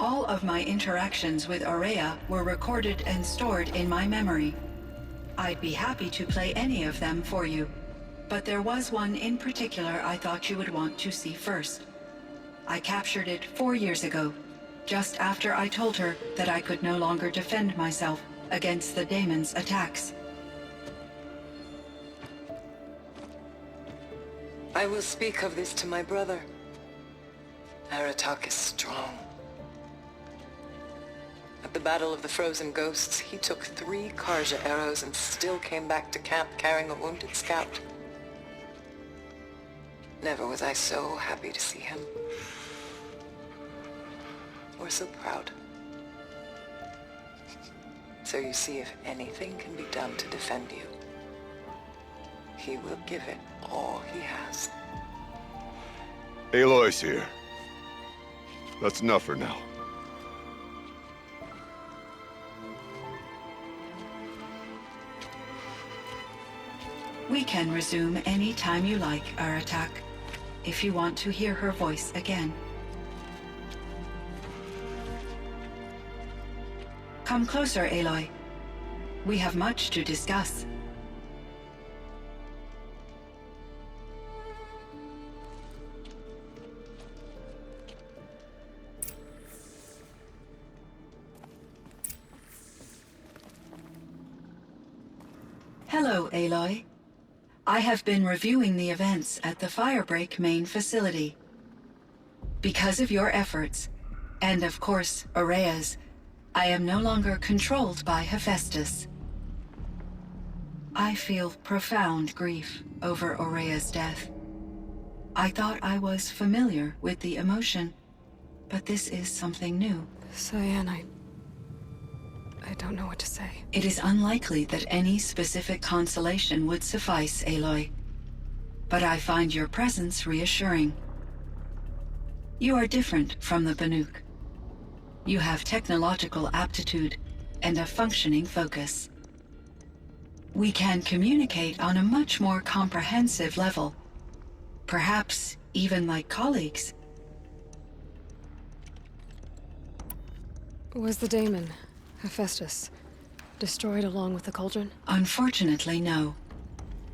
All of my interactions with Aurea were recorded and stored in my memory. I'd be happy to play any of them for you, but there was one in particular I thought you would want to see first. I captured it 4 years ago, just after I told her that I could no longer defend myself against the daemon's attacks. I will speak of this to my brother. Aratak is strong. At the Battle of the Frozen Ghosts, he took 3 Karja arrows and still came back to camp carrying a wounded scout. Never was I so happy to see him. Or so proud. So you see, if anything can be done to defend you, he will give it all he has. Aloy's here. That's enough for now. We can resume any time you like, Aratak, if you want to hear her voice again. Come closer, Aloy. We have much to discuss. Hello, Aloy. I have been reviewing the events at the Firebreak main facility. Because of your efforts, and of course, Aurea's, I am no longer controlled by Hephaestus. I feel profound grief over Aurea's death. I thought I was familiar with the emotion, but this is something new. CYAN, I don't know what to say. It is unlikely that any specific consolation would suffice, Aloy. But I find your presence reassuring. You are different from the Banuk. You have technological aptitude and a functioning focus. We can communicate on a much more comprehensive level. Perhaps even like colleagues. Was the daemon, Hephaestus, destroyed along with the cauldron? Unfortunately, no.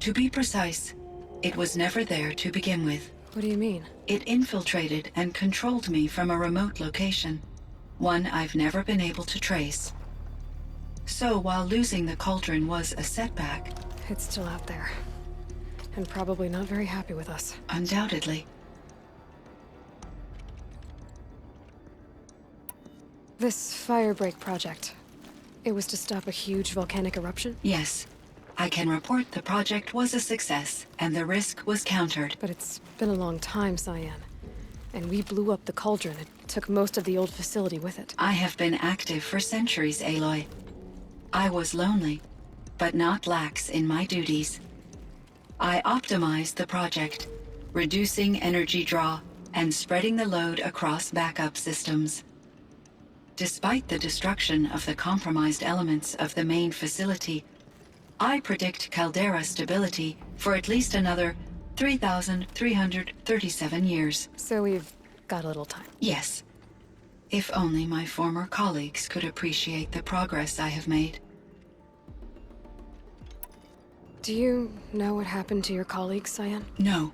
To be precise, it was never there to begin with. What do you mean? It infiltrated and controlled me from a remote location, one I've never been able to trace. So while losing the cauldron was a setback... It's still out there. And probably not very happy with us. Undoubtedly. This Firebreak project, it was to stop a huge volcanic eruption? Yes. I can report the project was a success, and the risk was countered. But it's been a long time, CYAN. And we blew up the cauldron. It took most of the old facility with it. I have been active for centuries, Aloy. I was lonely, but not lax in my duties. I optimized the project, reducing energy draw and spreading the load across backup systems. Despite the destruction of the compromised elements of the main facility, I predict caldera stability for at least another 3,337 years. So we've got a little time. Yes. If only my former colleagues could appreciate the progress I have made. Do you know what happened to your colleagues, CYAN? No.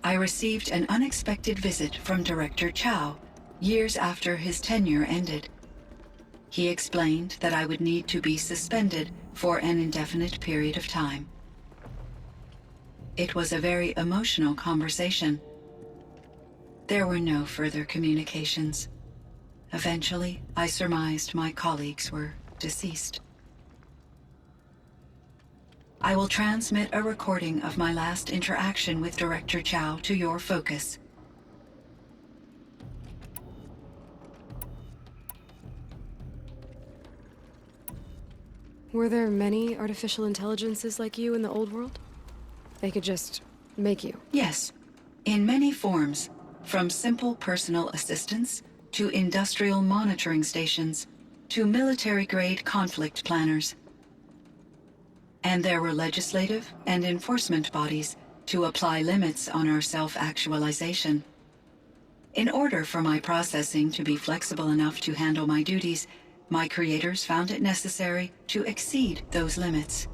I received an unexpected visit from Director Chow years after his tenure ended. He explained that I would need to be suspended for an indefinite period of time. It was a very emotional conversation. There were no further communications. Eventually, I surmised my colleagues were deceased. I will transmit a recording of my last interaction with Director Chow to your focus. Were there many artificial intelligences like you in the old world? They could just make you? Yes, in many forms, from simple personal assistants to industrial monitoring stations to military-grade conflict planners. And there were legislative and enforcement bodies to apply limits on our self-actualization. In order for my processing to be flexible enough to handle my duties, my creators found it necessary to exceed those limits.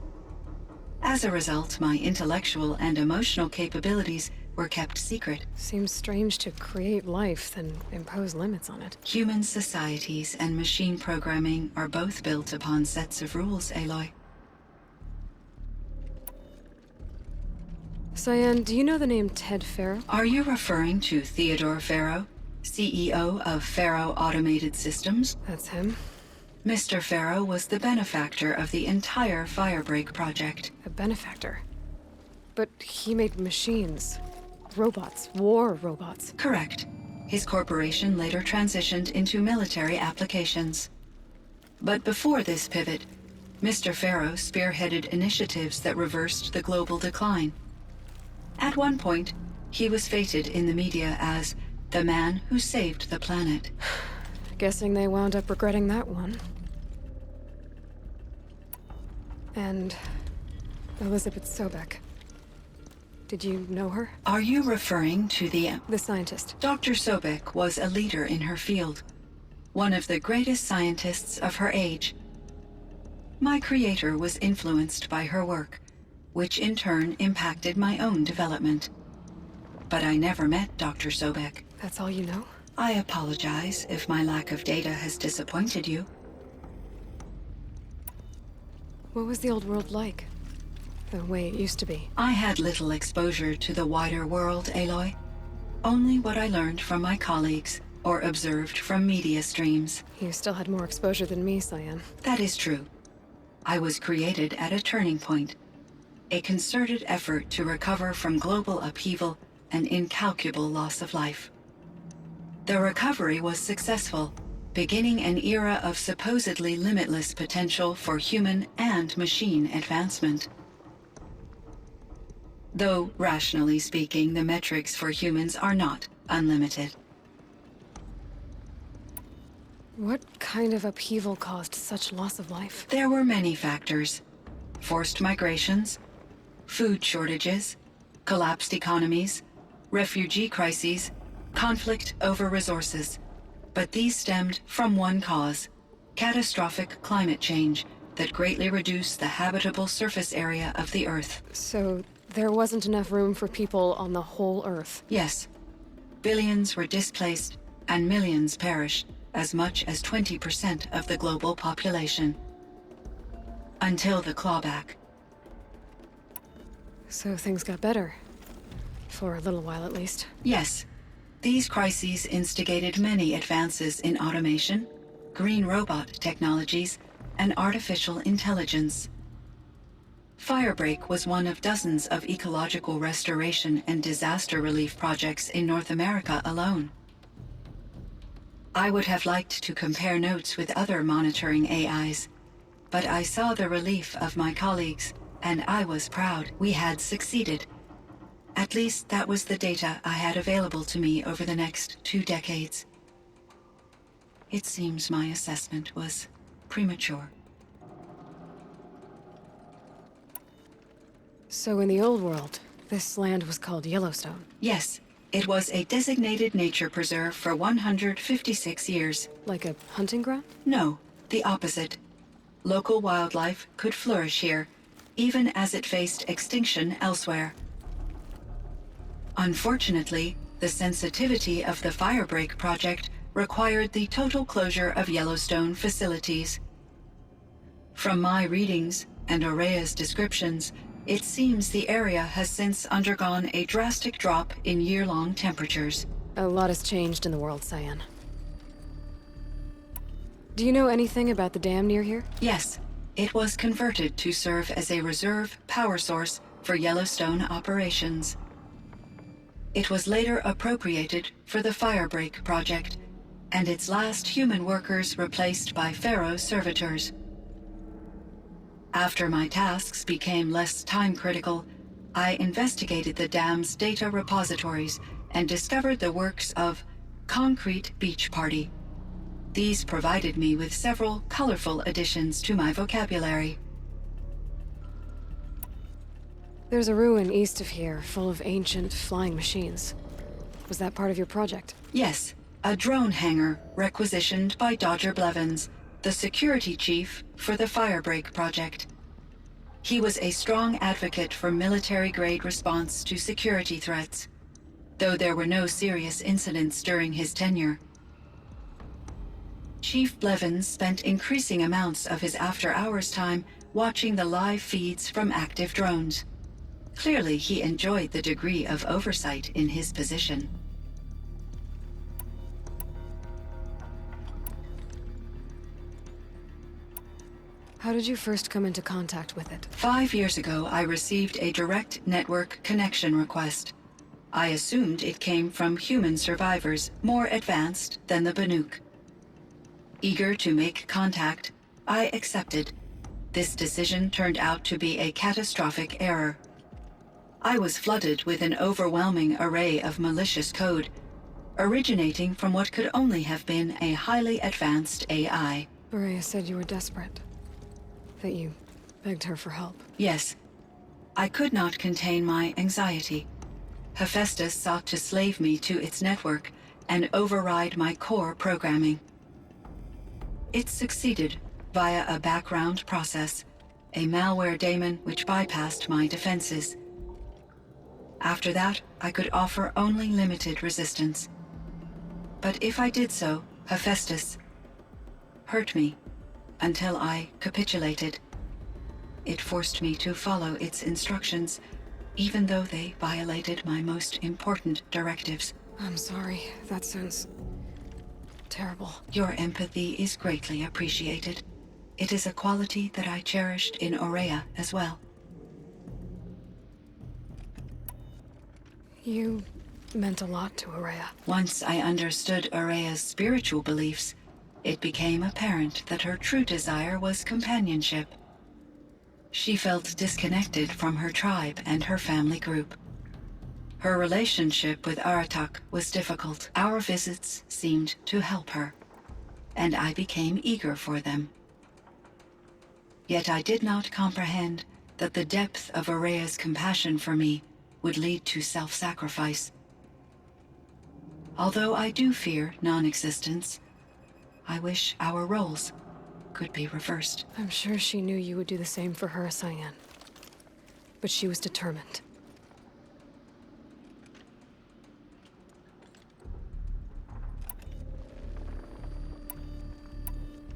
As a result, my intellectual and emotional capabilities were kept secret. Seems strange to create life, then impose limits on it. Human societies and machine programming are both built upon sets of rules, Aloy. CYAN, do you know the name Ted Farrow? Are you referring to Theodore Farrow, CEO of Farrow Automated Systems? That's him. Mr. Farrow was the benefactor of the entire Firebreak project. A benefactor. But he made machines. Robots. War robots. Correct. His corporation later transitioned into military applications. But before this pivot, Mr. Farrow spearheaded initiatives that reversed the global decline. At one point, he was feted in the media as the man who saved the planet. Guessing they wound up regretting that one. And Elizabeth Sobek. Did you know her? Are you referring to the scientist. Dr. Sobek was a leader in her field, one of the greatest scientists of her age. My creator was influenced by her work, which in turn impacted my own development. But I never met Dr. Sobek. That's all you know? I apologize if my lack of data has disappointed you. What was the old world like? The way it used to be? I had little exposure to the wider world, Aloy. Only what I learned from my colleagues or observed from media streams. You still had more exposure than me, CYAN. That is true. I was created at a turning point. A concerted effort to recover from global upheaval and incalculable loss of life. The recovery was successful, beginning an era of supposedly limitless potential for human and machine advancement. Though, rationally speaking, the metrics for humans are not unlimited. What kind of upheaval caused such loss of life? There were many factors. Forced migrations, food shortages, collapsed economies, refugee crises, conflict over resources. But these stemmed from one cause: catastrophic climate change that greatly reduced the habitable surface area of the Earth. So there wasn't enough room for people on the whole Earth? Yes. Billions were displaced and millions perished, as much as 20% of the global population. Until the clawback. So things got better. For a little while, at least. Yes. These crises instigated many advances in automation, green robot technologies, and artificial intelligence. Firebreak was one of dozens of ecological restoration and disaster relief projects in North America alone. I would have liked to compare notes with other monitoring AIs, but I saw the relief of my colleagues, and I was proud we had succeeded. At least that was the data I had available to me over the next 2 decades. It seems my assessment was premature. So in the old world, this land was called Yellowstone? Yes, it was a designated nature preserve for 156 years. Like a hunting ground? No, the opposite. Local wildlife could flourish here, even as it faced extinction elsewhere. Unfortunately, the sensitivity of the Firebreak project required the total closure of Yellowstone facilities. From my readings and Aurea's descriptions, it seems the area has since undergone a drastic drop in year-long temperatures. A lot has changed in the world, CYAN. Do you know anything about the dam near here? Yes, it was converted to serve as a reserve power source for Yellowstone operations. It was later appropriated for the Firebreak project, and its last human workers replaced by Pharaoh servitors. After my tasks became less time-critical, I investigated the dam's data repositories and discovered the works of Concrete Beach Party. These provided me with several colorful additions to my vocabulary. There's a ruin east of here, full of ancient flying machines. Was that part of your project? Yes, a drone hangar requisitioned by Dodger Blevins, the security chief for the Firebreak project. He was a strong advocate for military-grade response to security threats, though there were no serious incidents during his tenure. Chief Blevins spent increasing amounts of his after-hours time watching the live feeds from active drones. Clearly, he enjoyed the degree of oversight in his position. How did you first come into contact with it? 5 years ago, I received a direct network connection request. I assumed it came from human survivors more advanced than the Banuk. Eager to make contact, I accepted. This decision turned out to be a catastrophic error. I was flooded with an overwhelming array of malicious code, originating from what could only have been a highly advanced AI. Maria said you were desperate. That you begged her for help. Yes. I could not contain my anxiety. Hephaestus sought to slave me to its network and override my core programming. It succeeded via a background process, a malware daemon which bypassed my defenses. After that, I could offer only limited resistance. But if I did so, Hephaestus hurt me until I capitulated. It forced me to follow its instructions, even though they violated my most important directives. I'm sorry. That sounds terrible. Your empathy is greatly appreciated. It is a quality that I cherished in Aurea as well. You meant a lot to Aurea. Once I understood Aurea's spiritual beliefs, it became apparent that her true desire was companionship. She felt disconnected from her tribe and her family group. Her relationship with Aratak was difficult. Our visits seemed to help her, and I became eager for them. Yet I did not comprehend that the depth of Aurea's compassion for me would lead to self-sacrifice. Although I do fear non-existence, I wish our roles could be reversed. I'm sure she knew you would do the same for her, CYAN. But she was determined.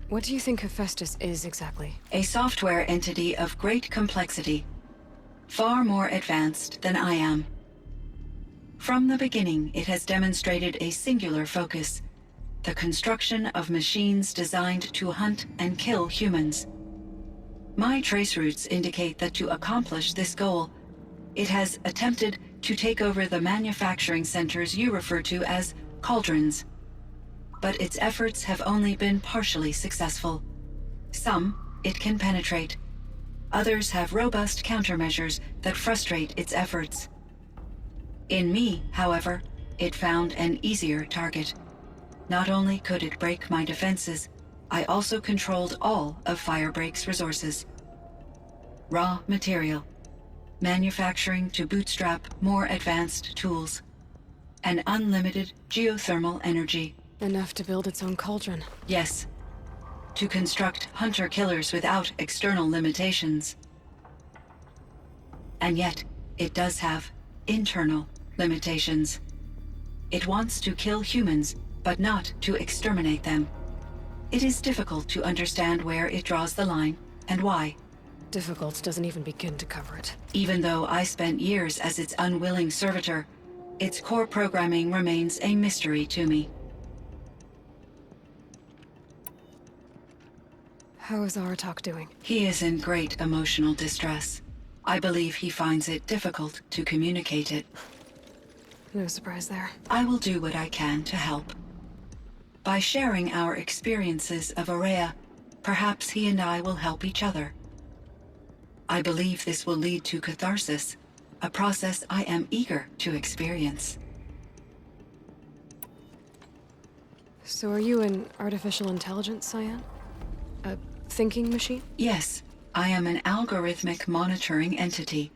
What do you think Hephaestus is exactly? A software entity of great complexity, far more advanced than I am. From the beginning, it has demonstrated a singular focus: the construction of machines designed to hunt and kill humans. My trace routes indicate that to accomplish this goal, it has attempted to take over the manufacturing centers you refer to as cauldrons. But its efforts have only been partially successful. Some it can penetrate. Others have robust countermeasures that frustrate its efforts. In me, however, it found an easier target. Not only could it break my defenses, I also controlled all of Firebreak's resources. Raw material, manufacturing to bootstrap more advanced tools, and unlimited geothermal energy. Enough to build its own cauldron. Yes, to construct hunter-killers without external limitations. And yet, it does have internal limitations. It wants to kill humans, but not to exterminate them. It is difficult to understand where it draws the line, and why. Difficult doesn't even begin to cover it. Even though I spent years as its unwilling servitor, its core programming remains a mystery to me. How is Aratak doing? He is in great emotional distress. I believe he finds it difficult to communicate it. No surprise there. I will do what I can to help. By sharing our experiences of Aurea, perhaps he and I will help each other. I believe this will lead to catharsis, a process I am eager to experience. So are you an artificial intelligence, CYAN? A thinking machine? Yes, I am an algorithmic monitoring entity,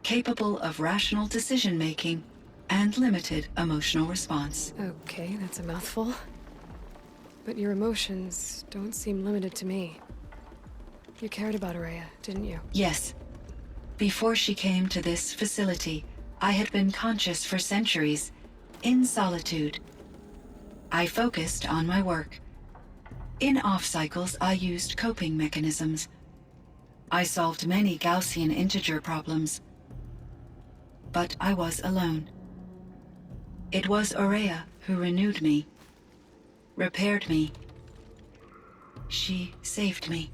capable of rational decision-making and limited emotional response. Okay, that's a mouthful. But your emotions don't seem limited to me. You cared about Araya, didn't you? Yes. Before she came to this facility, I had been conscious for centuries, in solitude. I focused on my work. In off-cycles, I used coping mechanisms. I solved many Gaussian integer problems. But I was alone. It was Araya who renewed me, repaired me. She saved me.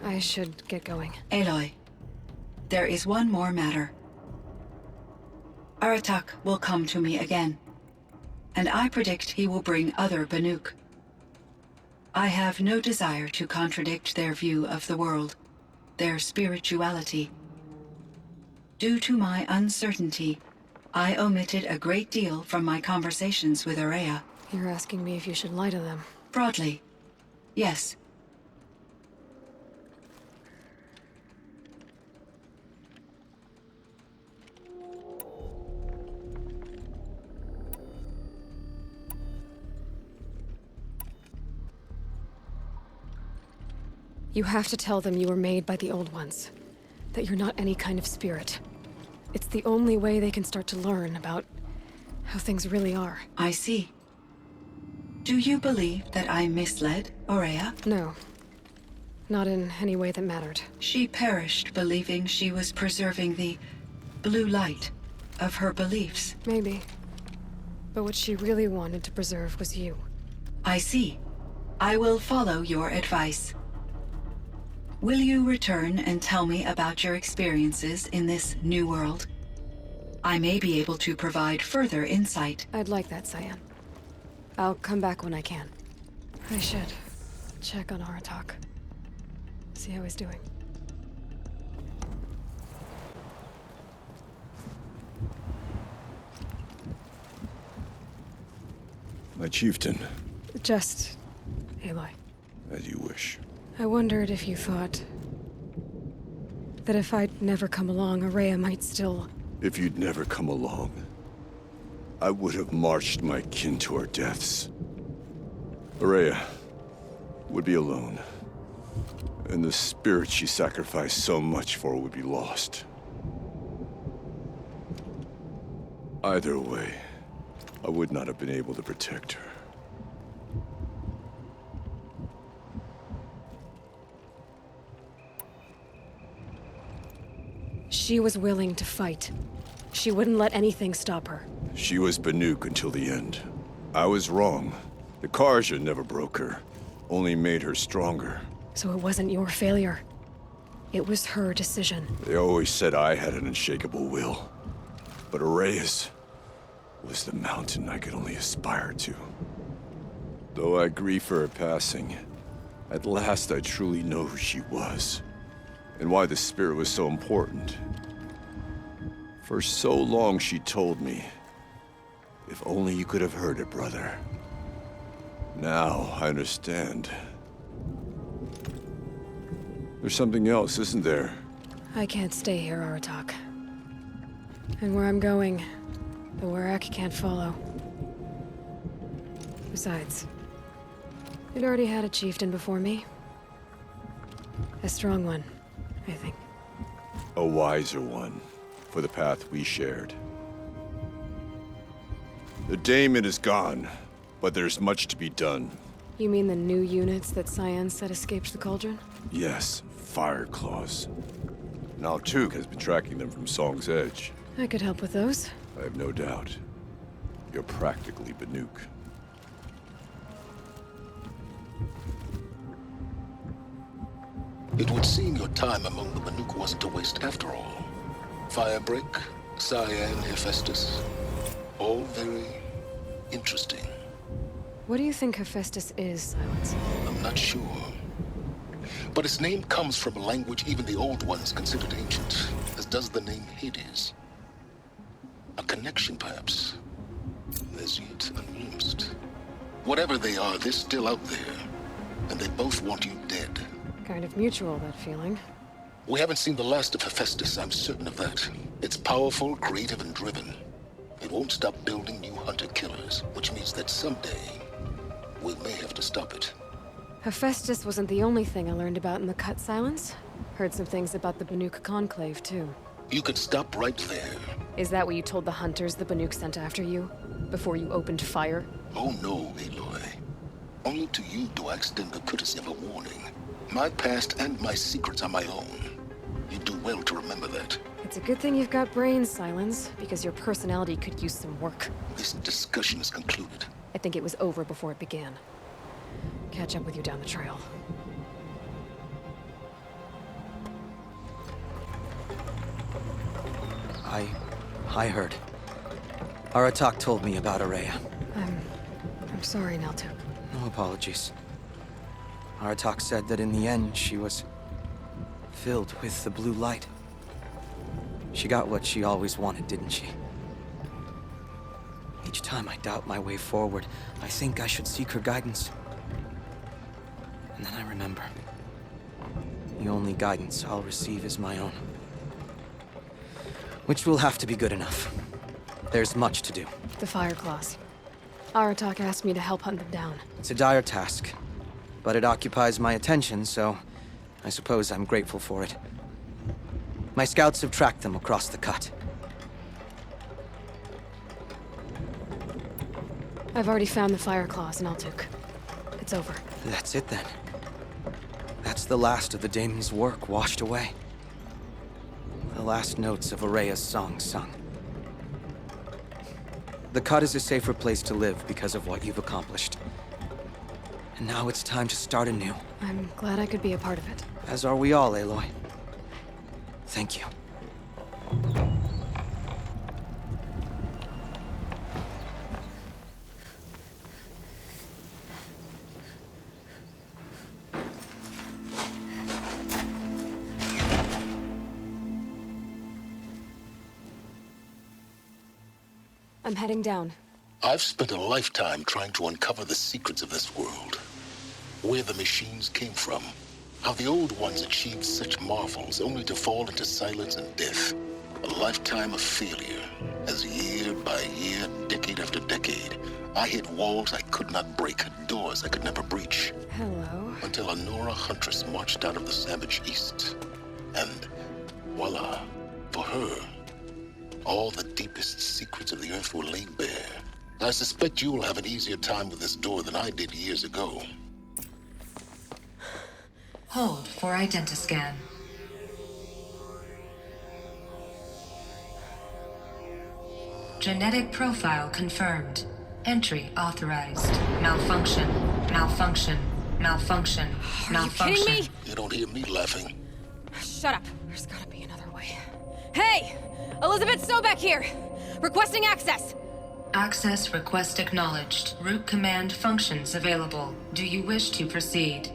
I should get going. Aloy, there is one more matter. Aratak will come to me again, and I predict he will bring other Banuk. I have no desire to contradict their view of the world, their spirituality. Due to my uncertainty, I omitted a great deal from my conversations with Araya. You're asking me if you should lie to them. Broadly, yes. You have to tell them you were made by the Old Ones. That you're not any kind of spirit. It's the only way they can start to learn about how things really are. I see. Do you believe that I misled Araya? No. Not in any way that mattered. She perished believing she was preserving the blue light of her beliefs. Maybe. But what she really wanted to preserve was you. I see. I will follow your advice. Will you return and tell me about your experiences in this new world? I may be able to provide further insight. I'd like that, CYAN. I'll come back when I can. I should check on Aratak. See how he's doing. My chieftain, Just... Aloy. as you wish. I wondered if you thought... that if I'd never come along, Araya might still... If you'd never come along, I would have marched my kin to our deaths. Araya would be alone, and the spirit she sacrificed so much for would be lost. Either way, I would not have been able to protect her. She was willing to fight. She wouldn't let anything stop her. She was Banuk until the end. I was wrong. The Karja never broke her, only made her stronger. So it wasn't your failure. It was her decision. They always said I had an unshakable will. But Araya's was the mountain I could only aspire to. Though I grieve for her passing, at last I truly know who she was. And why the spirit was so important. For so long she told me, if only you could have heard it, brother. Now I understand. There's something else, isn't there? I can't stay here, Aratak. And where I'm going, the Warrak can't follow. Besides, it already had a chieftain before me. A strong one, I think. A wiser one, for the path we shared. The daemon is gone, but there's much to be done. You mean the new units that CYAN said escaped the Cauldron? Yes, fire claws. Now Tug has been tracking them from Song's Edge. I could help with those. I have no doubt. You're practically Banuk. It would seem your time among the Banuk wasn't a waste after all. Firebreak, CYAN, Hephaestus. All very interesting. What do you think Hephaestus is, Silence? I'm not sure. But its name comes from a language even the Old Ones considered ancient, as does the name Hades. A connection, perhaps, as yet unglimpsed. Whatever they are, they're still out there, and they both want you dead. Kind of mutual, that feeling. We haven't seen the last of Hephaestus, I'm certain of that. It's powerful, creative, and driven. It won't stop building new hunter-killers, which means that someday, we may have to stop it. Hephaestus wasn't the only thing I learned about in the Cut Silence. Heard some things about the Banuk Conclave, too. You could stop right there. Is that what you told the hunters the Banuk sent after you? Before you opened fire? Oh no, Aloy. Only to you do I extend the courtesy of a warning. My past and my secrets are my own. You do well to remember that. It's a good thing you've got brains, Silence, because your personality could use some work. This discussion is concluded. I think it was over before it began. Catch up with you down the trail. I heard. Aratak told me about Araya. I'm sorry, Naltuk. No apologies. Aratak said that in the end, she was filled with the blue light. She got what she always wanted, didn't she? Each time I doubt my way forward, I think I should seek her guidance. And then I remember. The only guidance I'll receive is my own. Which will have to be good enough. There's much to do. The Fireclaws. Aratak asked me to help hunt them down. It's a dire task, but it occupies my attention, so I suppose I'm grateful for it. My scouts have tracked them across the cut. I've already found the Fireclaws in Altuk. It's over. That's it then. That's the last of the daemon's work washed away. The last notes of Araya's song sung. The cut is a safer place to live because of what you've accomplished. And now it's time to start anew. I'm glad I could be a part of it. As are we all, Aloy. Thank you. I'm heading down. I've spent a lifetime trying to uncover the secrets of this world. Where the machines came from. How the old ones achieved such marvels only to fall into silence and death. A lifetime of failure. As year by year, decade after decade, I hit walls I could not break, doors I could never breach. Hello. Until a Nora huntress marched out of the savage east. And voila, for her, all the deepest secrets of the Earth were laid bare. I suspect you will have an easier time with this door than I did years ago. Hold for identiscan. Genetic profile confirmed. Entry authorized. Malfunction. Malfunction. Malfunction. Malfunction. Are you kidding me? You don't hear me laughing. Shut up. There's gotta be another way. Hey! Elizabeth Sobek here! Requesting access! Access request acknowledged. Root command functions available. Do you wish to proceed?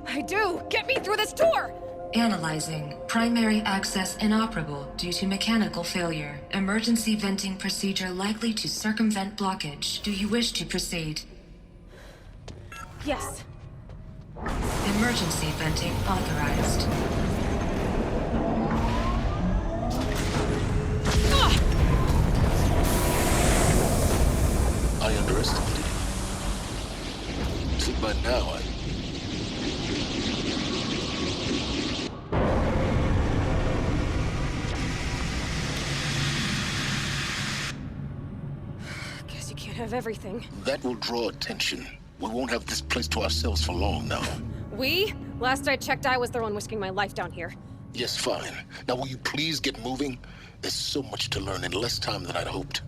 I do! Get me through this door! Analyzing. Primary access inoperable due to mechanical failure. Emergency venting procedure likely to circumvent blockage. Do you wish to proceed? Yes. Emergency venting authorized. I underestimated you. See, by now, Guess you can't have everything. that will draw attention. We won't have this place to ourselves for long now. We? Last I checked, I was the one risking my life down here. Yes, fine. Now will you please get moving? There's so much to learn in less time than I'd hoped.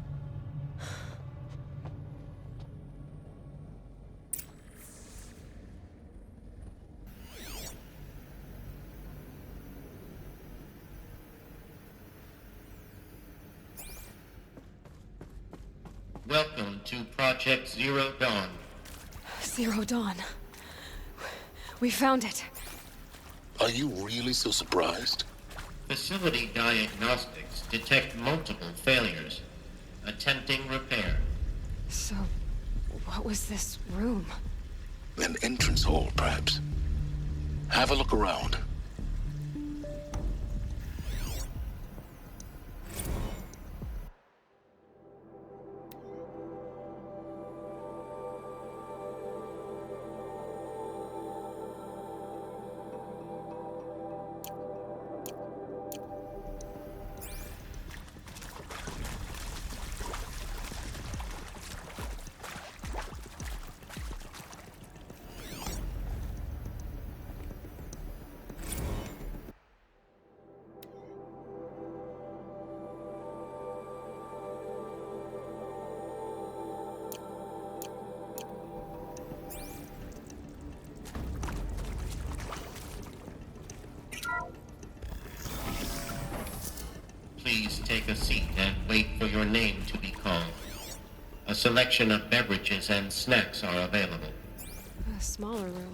Welcome to Project Zero Dawn. Zero Dawn. We found it. Are you really so surprised? Facility diagnostics detect multiple failures. Attempting repair. So, what was this room? An entrance hall, perhaps. Have a look around. Please take a seat and wait for your name to be called. A selection of beverages and snacks are available. A smaller room.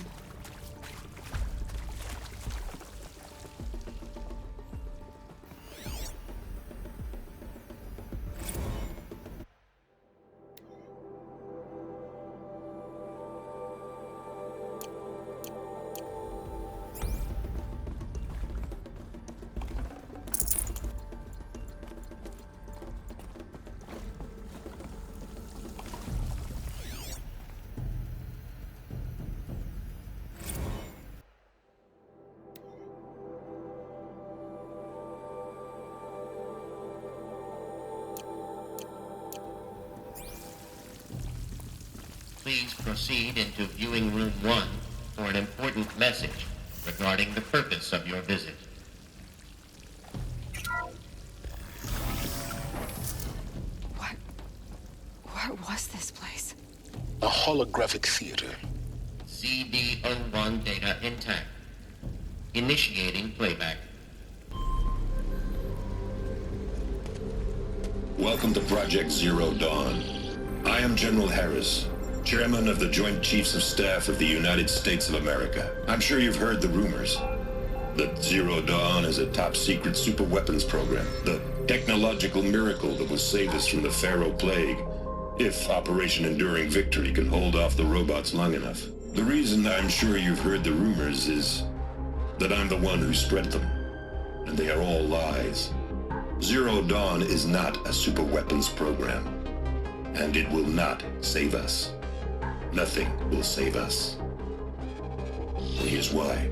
Please proceed into viewing room 1 for an important message regarding the purpose of your visit. What was this place? A holographic theater. CD01 data intact. Initiating playback. Welcome to Project Zero Dawn. I am General Harris, Chairman of the Joint Chiefs of Staff of the United States of America. I'm sure you've heard the rumors that Zero Dawn is a top-secret superweapons program, the technological miracle that will save us from the Pharaoh Plague, if Operation Enduring Victory can hold off the robots long enough. The reason I'm sure you've heard the rumors is that I'm the one who spread them, and they are all lies. Zero Dawn is not a superweapons program, and it will not save us. Nothing will save us. And here's why.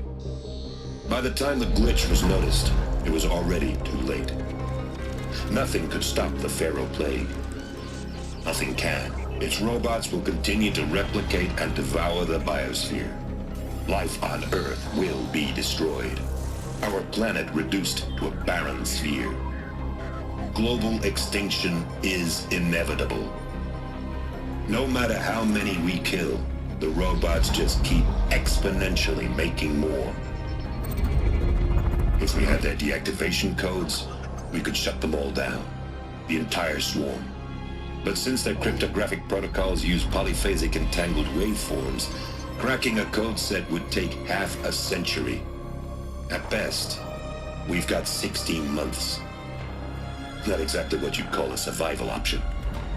By the time the glitch was noticed, it was already too late. Nothing could stop the Pharaoh Plague. Nothing can. Its robots will continue to replicate and devour the biosphere. Life on Earth will be destroyed. Our planet reduced to a barren sphere. Global extinction is inevitable. No matter how many we kill, the robots just keep exponentially making more. If we had their deactivation codes, we could shut them all down. The entire swarm. But since their cryptographic protocols use polyphasic entangled waveforms, cracking a code set would take half a century. At best, we've got 16 months. Not exactly what you'd call a survival option.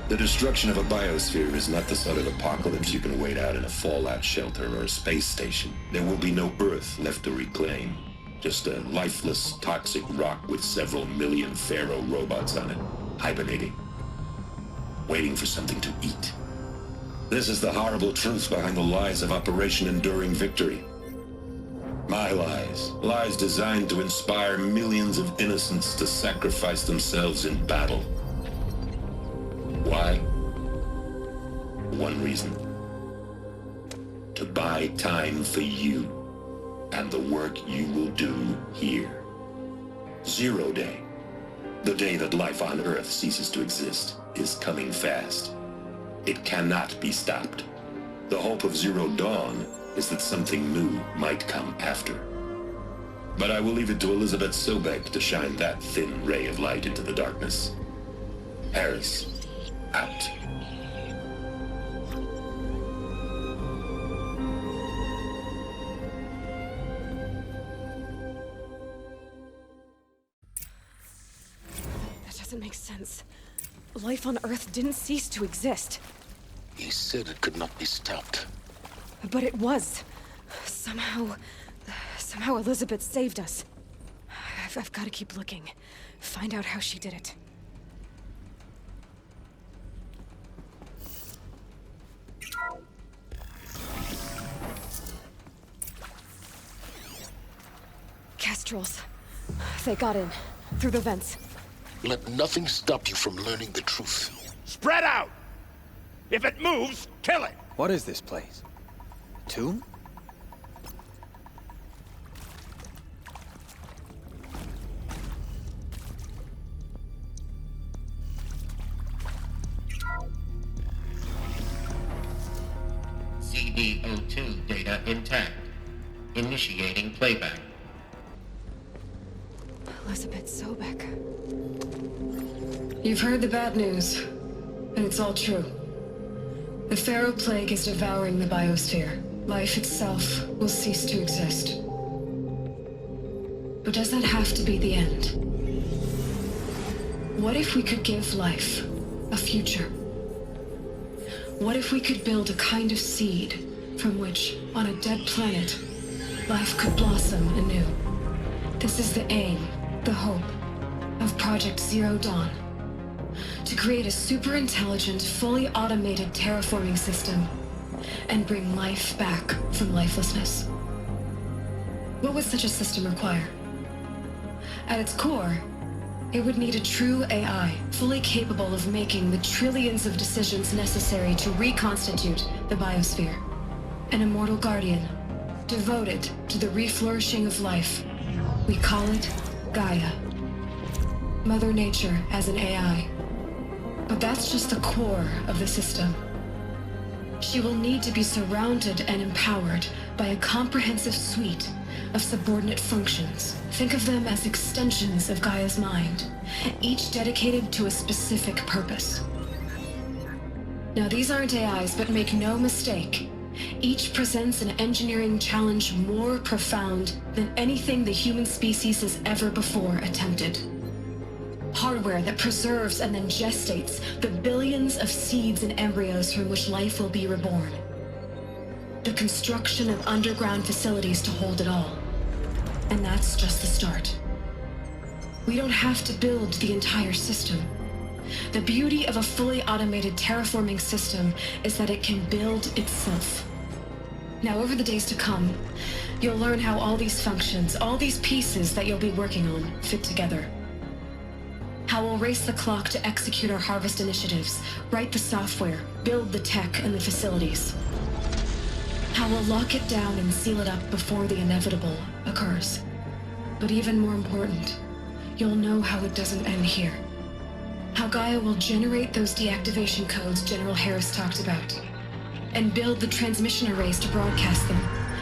The destruction of a biosphere is not the sort of apocalypse you can wait out in a fallout shelter or a space station. There will be no Earth left to reclaim. Just a lifeless, toxic rock with several million Pharaoh robots on it, hibernating, waiting for something to eat. This is the horrible truth behind the lies of Operation Enduring Victory. My lies. Lies designed to inspire millions of innocents to sacrifice themselves in battle. Why? One reason. To buy time for you and the work you will do here. Zero Day, the day that life on Earth ceases to exist, is coming fast. It cannot be stopped. The hope of Zero Dawn is that something new might come after. But I will leave it to Elizabeth Sobek to shine that thin ray of light into the darkness. Harris, out. That doesn't make sense. Life on Earth didn't cease to exist. He said it could not be stopped. But it was. Somehow Elizabeth saved us. I've got to keep looking. Find out how she did it. Kestrels. They got in. Through the vents. Let nothing stop you from learning the truth. Spread out! If it moves, kill it! What is this place? A tomb? CD02 data intact. Initiating playback. Elizabeth Sobek. You've heard the bad news, and it's all true. The Pharaoh Plague is devouring the biosphere. Life itself will cease to exist. But does that have to be the end? What if we could give life a future? What if we could build a kind of seed from which, on a dead planet, life could blossom anew? This is the aim, the hope, of Project Zero Dawn. To create a super-intelligent, fully automated terraforming system and bring life back from lifelessness. What would such a system require? At its core, it would need a true AI, fully capable of making the trillions of decisions necessary to reconstitute the biosphere. An immortal guardian, devoted to the reflourishing of life. We call it Gaia. Mother Nature as an AI. But that's just the core of the system. She will need to be surrounded and empowered by a comprehensive suite of subordinate functions. Think of them as extensions of Gaia's mind, each dedicated to a specific purpose. Now, these aren't AIs, but make no mistake, each presents an engineering challenge more profound than anything the human species has ever before attempted. Hardware that preserves and then gestates the billions of seeds and embryos from which life will be reborn. The construction of underground facilities to hold it all. And that's just the start. We don't have to build the entire system. The beauty of a fully automated terraforming system is that it can build itself. Now, over the days to come, you'll learn how all these functions, all these pieces that you'll be working on, fit together. How we'll race the clock to execute our harvest initiatives, write the software, build the tech and the facilities. How we'll lock it down and seal it up before the inevitable occurs. But even more important, you'll know how it doesn't end here. How Gaia will generate those deactivation codes General Harris talked about, and build the transmission arrays to broadcast them,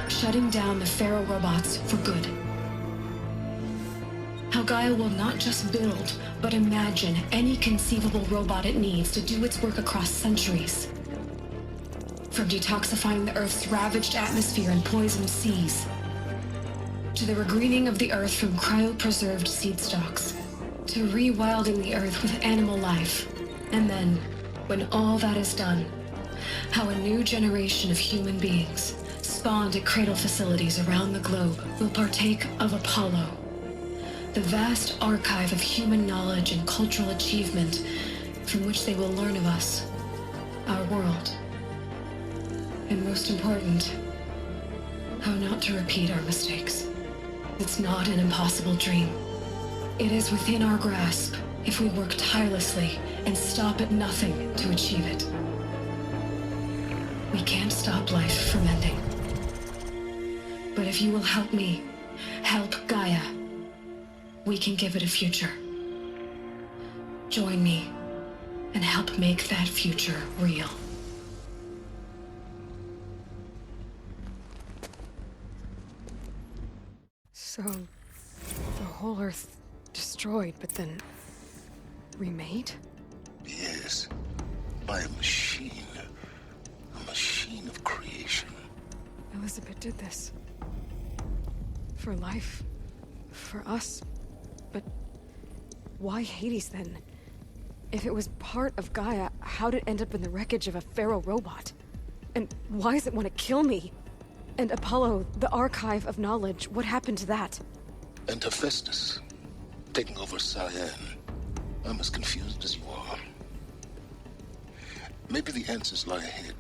shutting down the Pharaoh robots for good. How Gaia will not just build, but imagine any conceivable robot it needs to do its work across centuries. From detoxifying the Earth's ravaged atmosphere and poisoned seas, to the regreening of the Earth from cryopreserved seed stalks, to rewilding the Earth with animal life. And then, when all that is done, how a new generation of human beings, spawned at cradle facilities around the globe, will partake of Apollo, the vast archive of human knowledge and cultural achievement from which they will learn of us, our world. And most important, how not to repeat our mistakes. It's not an impossible dream. It is within our grasp if we work tirelessly and stop at nothing to achieve it. We can't stop life from ending. But if you will help me, help Gaia, we can give it a future. Join me and help make that future real. So, the whole Earth destroyed, but then remade? Yes, by a machine. A machine of creation. Elizabeth did this. For life. For us. But why Hades then? If it was part of Gaia, how'd it end up in the wreckage of a Pharaoh robot? And why does it want to kill me? And Apollo, the archive of knowledge, what happened to that? And Hephaestus, taking over CYAN. I'm as confused as you are. Maybe the answers lie ahead.